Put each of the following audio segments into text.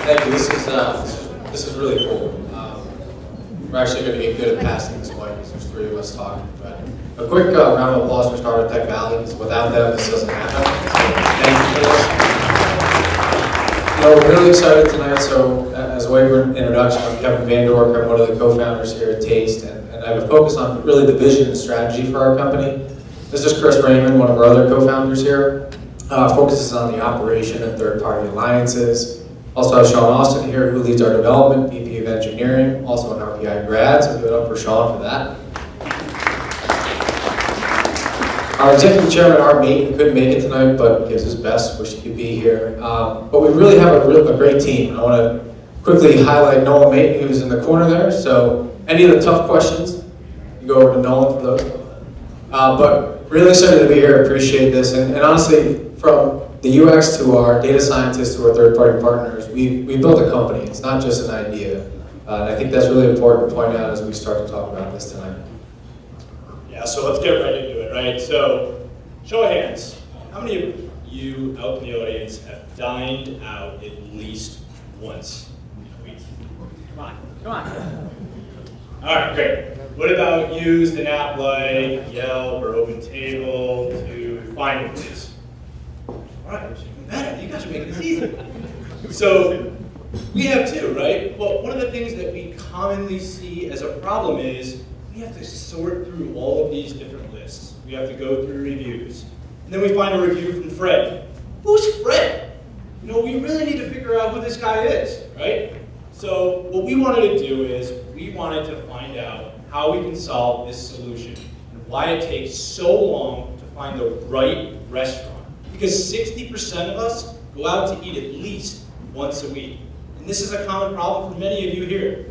Thank you. This is really cool. We're actually going to get good at passing this mic because there's three of us talking. But a quick round of applause for Startup Tech Valley, because without them, this doesn't happen. So thank you for this. We're really excited tonight. So as a way of introduction, I'm Kevin Vandork. I'm one of the co-founders here at Taste, and I have a focus on really the vision and strategy for our company. This is Chris Raymond, one of our other co-founders here. Focuses on the operation and third-party alliances. Also have Sean Austin here, who leads our development, VP of Engineering, also an RPI grad, so give it up for Sean for that. Our executive chairman, Art Mate, couldn't make it tonight, but gives his best, wish he could be here. But we really have a great team. I want to quickly highlight Nolan Mate, who's in the corner there. So any of the tough questions, you go over to Nolan for those. But really excited to be here, appreciate this. And honestly, from the UX to our data scientists to our third-party partners, we built a company. It's not just an idea. And I think that's really important to point out as we start to talk about this tonight. Yeah, so let's get right into it, right? So, show of hands. How many of you out in the audience have dined out at least once in a week? Come on. All right, great. What about used an app like Yelp or OpenTable to find a place? All right, even better. You guys are making this easy. So we have two, right? Well, one of the things that we commonly see as a problem is we have to sort through all of these different lists. We have to go through reviews. And then we find a review from Fred. Who's Fred? We really need to figure out who this guy is, right? So what we wanted to do is we wanted to find out how we can solve this solution and why it takes so long to find the right restaurant. Because 60% of us go out to eat at least once a week. And this is a common problem for many of you here.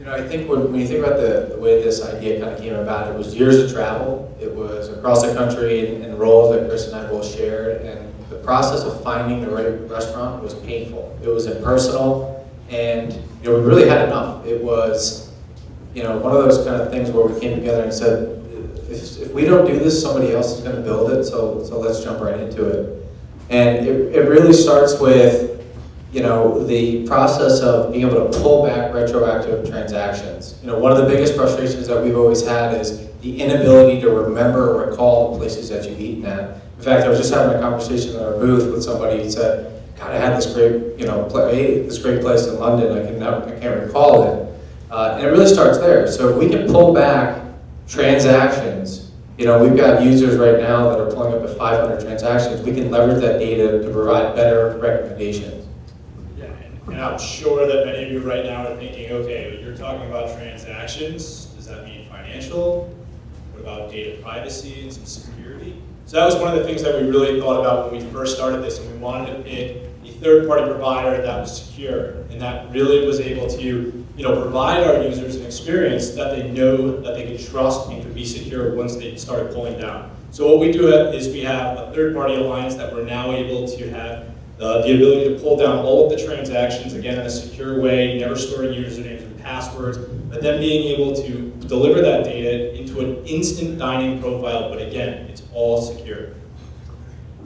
I think when you think about the way this idea kind of came about, it was years of travel. It was across the country in roles that Chris and I both shared. And the process of finding the right restaurant was painful. It was impersonal. And we really had enough. It was one of those kind of things where we came together and said, if we don't do this, somebody else is going to build it, so let's jump right into it. And it really starts with the process of being able to pull back retroactive transactions. One of the biggest frustrations that we've always had is the inability to remember or recall the places that you've eaten at. In fact, I was just having a conversation at our booth with somebody who said, God, I had this great, this great place in London, I can't recall it. And it really starts there. So if we can pull back transactions, we've got users right now that are pulling up to 500 transactions. We can leverage that data to provide better recommendations. Yeah, and I'm sure that many of you right now are thinking, okay, you're talking about transactions. Does that mean financial? What about data privacy and some security? So that was one of the things that we really thought about when we first started this, and we wanted to pick a third-party provider that was secure and that really was able to provide our users an experience that they know that they can trust and can be secure once they started pulling down. So what we do is we have a third-party alliance that we're now able to have the ability to pull down all of the transactions, again, in a secure way, never storing usernames and passwords, but then being able to deliver that data into an instant dining profile, but again, it's all secure.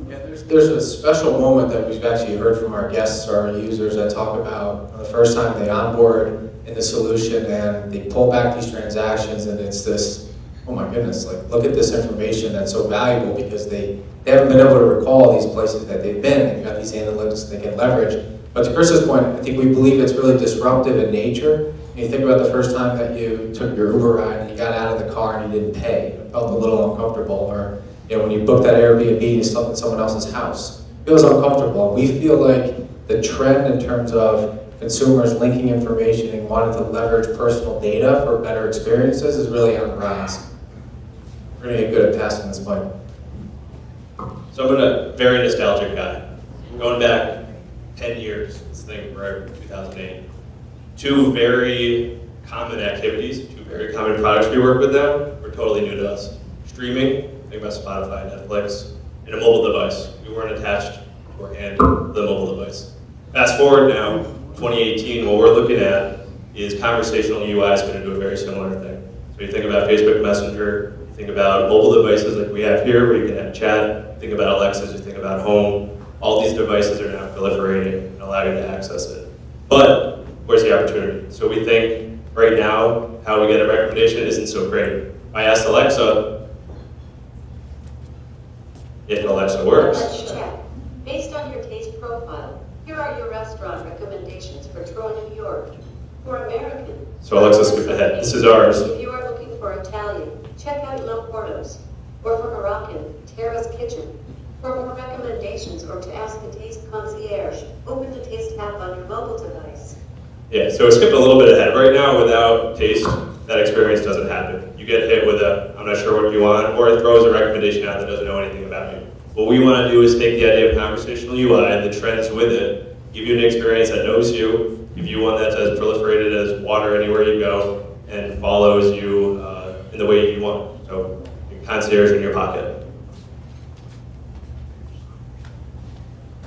Yeah, there's a special moment that we've actually heard from our guests or our users that talk about the first time they onboard in the solution and they pull back these transactions, and it's this, oh my goodness, look at this information that's so valuable because they haven't been able to recall these places that they've been. They've got these analytics they can leverage. But to Chris's point, I think we believe it's really disruptive in nature. And you think about the first time that you took your Uber ride and you got out of the car and you didn't pay. It felt a little uncomfortable. Or when you booked that Airbnb and you slept in someone else's house. It feels uncomfortable. We feel like the trend in terms of consumers linking information and wanting to leverage personal data for better experiences is really on the rise. We're going to get good at passing this point. So I'm a very nostalgic guy. Going back 10 years, this thing forever, 2008. Two very common activities, two very common products we work with now were totally new to us. Streaming, think about Spotify, Netflix, and a mobile device. We weren't attached beforehand to the mobile device. Fast forward now, 2018, what we're looking at is conversational UI is going to do a very similar thing. So you think about Facebook Messenger, you think about mobile devices like we have here where you can have chat, think about Alexas, you think about home. all these devices are now proliferating and allow you to access it. But where's the opportunity? So we think right now, how we get a recommendation isn't so great. I asked Alexa if Alexa works. Let's check. Based on your taste profile, here are your restaurant recommendations for Troy, New York. For American. So Alexa, skip ahead. This is ours. If you are looking for Italian, check out Lo Portos. Or for Moroccan, Terra's Kitchen. For more recommendations or to ask the Taste Concierge, open the Taste app on your mobile device. Yeah, so it skipped a little bit ahead. Right now, without taste, that experience doesn't happen. You get hit with a, I'm not sure what you want, or it throws a recommendation out that doesn't know anything about you. What we want to do is take the idea of conversational UI and the trends with it, give you an experience that knows you, give you one that's as proliferated as water anywhere you go, and follows you in the way you want. So, concierge in your pocket.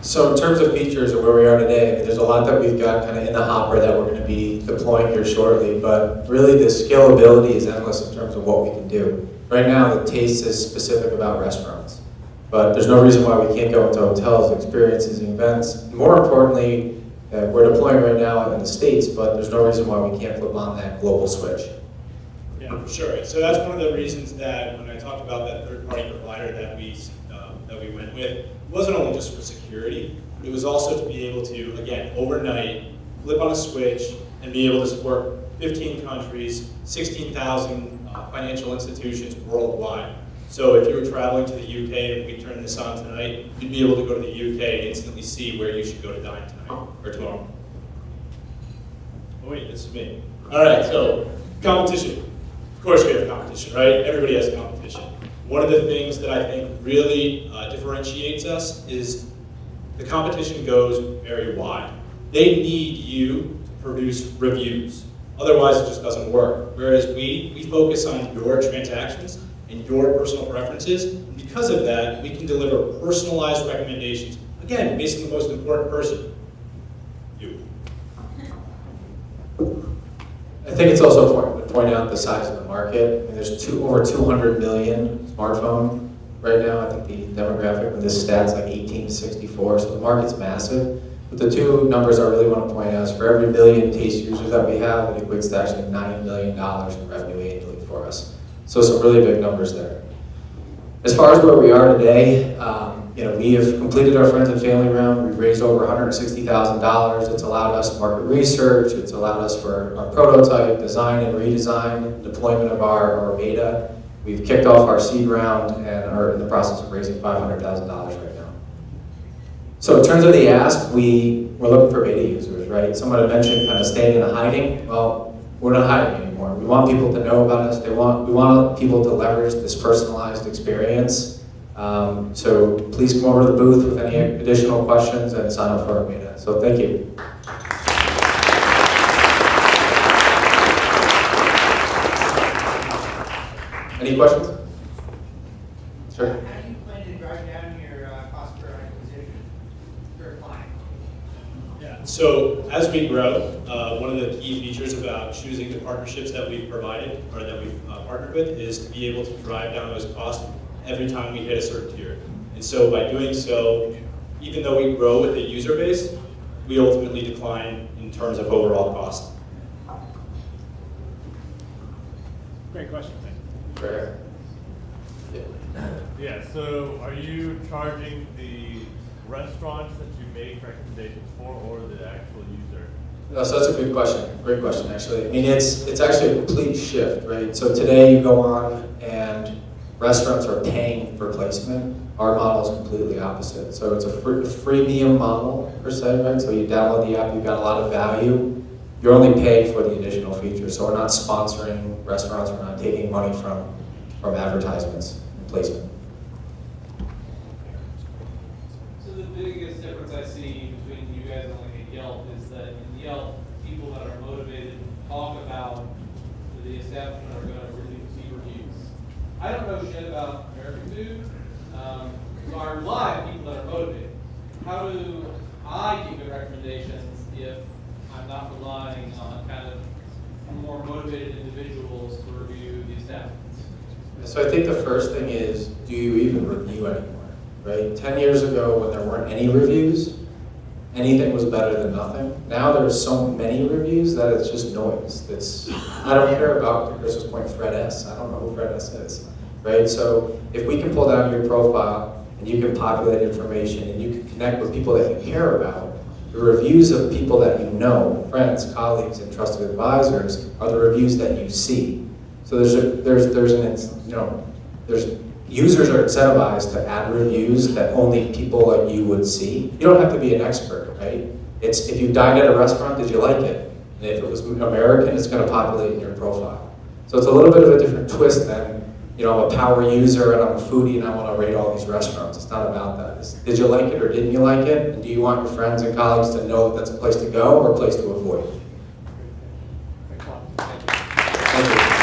So in terms of features and where we are today, I mean, there's a lot that we've got kind of in the hopper that we're going to be deploying here shortly, but really the scalability is endless in terms of what we can do. Right now, the taste is specific about restaurants, but there's no reason why we can't go into hotels, experiences, events. More importantly, we're deploying right now in the States, but there's no reason why we can't flip on that global switch. Yeah, for sure. So that's one of the reasons that when I talked about that third-party provider that we went with, it wasn't only just for security, it was also to be able to, again, overnight, flip on a switch and be able to support 15 countries, 16,000 financial institutions worldwide. So if you were traveling to the UK and we turned this on tonight, you'd be able to go to the UK and instantly see where you should go to dine tonight or tomorrow. Oh wait, this is me. All right, so competition. Of course we have competition, right? Everybody has competition. One of the things that I think really differentiates us is the competition goes very wide. They need you to produce reviews. Otherwise, it just doesn't work. Whereas we focus on your transactions and your personal preferences. And because of that, we can deliver personalized recommendations, again, based on the most important person, you. I think it's also important to point out the size of the market. I mean, there's over 200 million smartphone right now. I think the demographic with this stat's like 18 to 64, so the market's massive. But the two numbers I really want to point out is for every million taste users that we have, it equates to actually $9 million in revenue annually for us. So some really big numbers there. As far as where we are today, we have completed our friends and family round. We've raised over $160,000. It's allowed us market research. It's allowed us for our prototype, design and redesign, deployment of our beta. We've kicked off our seed round and are in the process of raising $500,000 right now. So in terms of the ask, we're looking for beta users, right? Someone had mentioned kind of staying in hiding. Well, we're not hiding anymore. We want people to know about us. We want people to leverage this personalized experience. So please come over to the booth with any additional questions and sign up for our beta. So thank you. Any questions? Sure. How do you plan to drive down your cost per acquisition per client? Yeah. So as we grow, one of the key features about choosing the partnerships that we've provided or that we've partnered with is to be able to drive down those costs every time we hit a certain tier. And so by doing so, even though we grow with the user base, we ultimately decline in terms of overall cost. Great question, thank you. Fair. Yeah, so are you charging the restaurants that you make recommendations for or the actual user? No, so that's a good question. Great question, actually. I mean, it's actually a complete shift, right? So today you go on and restaurants are paying for placement. Our model is completely opposite. So it's a freemium model, per se, right? So you download the app, you've got a lot of value. You're only paying for the additional features. So we're not sponsoring restaurants, we're not taking money from advertisements and placement. So the biggest difference I see between you guys and like a Yelp is that in Yelp, people that are motivated talk about the establishment are going to really see reviews. I don't know shit about American food, so I rely on people that are motivated. How do I give good recommendations if I'm not relying on kind of more motivated individuals to review the establishments? So I think the first thing is, do you even review anymore? right? 10 years ago, when there weren't any reviews, anything was better than nothing. Now there's so many reviews that it's just noise. I don't care about, to Chris's point, Fred S. I don't know who Fred S is, right? So if we can pull down your profile and you can populate information and you can connect with people that you care about, the reviews of people that you know, friends, colleagues, and trusted advisors, are the reviews that you see. So users are incentivized to add reviews that only people like you would see. You don't have to be an expert, right? It's if you dined at a restaurant, did you like it? And if it was American, it's going to populate in your profile. So it's a little bit of a different twist than, I'm a power user and I'm a foodie and I want to rate all these restaurants. It's not about that. Did you like it or didn't you like it? And do you want your friends and colleagues to know that that's a place to go or a place to avoid? Excellent. Thank you.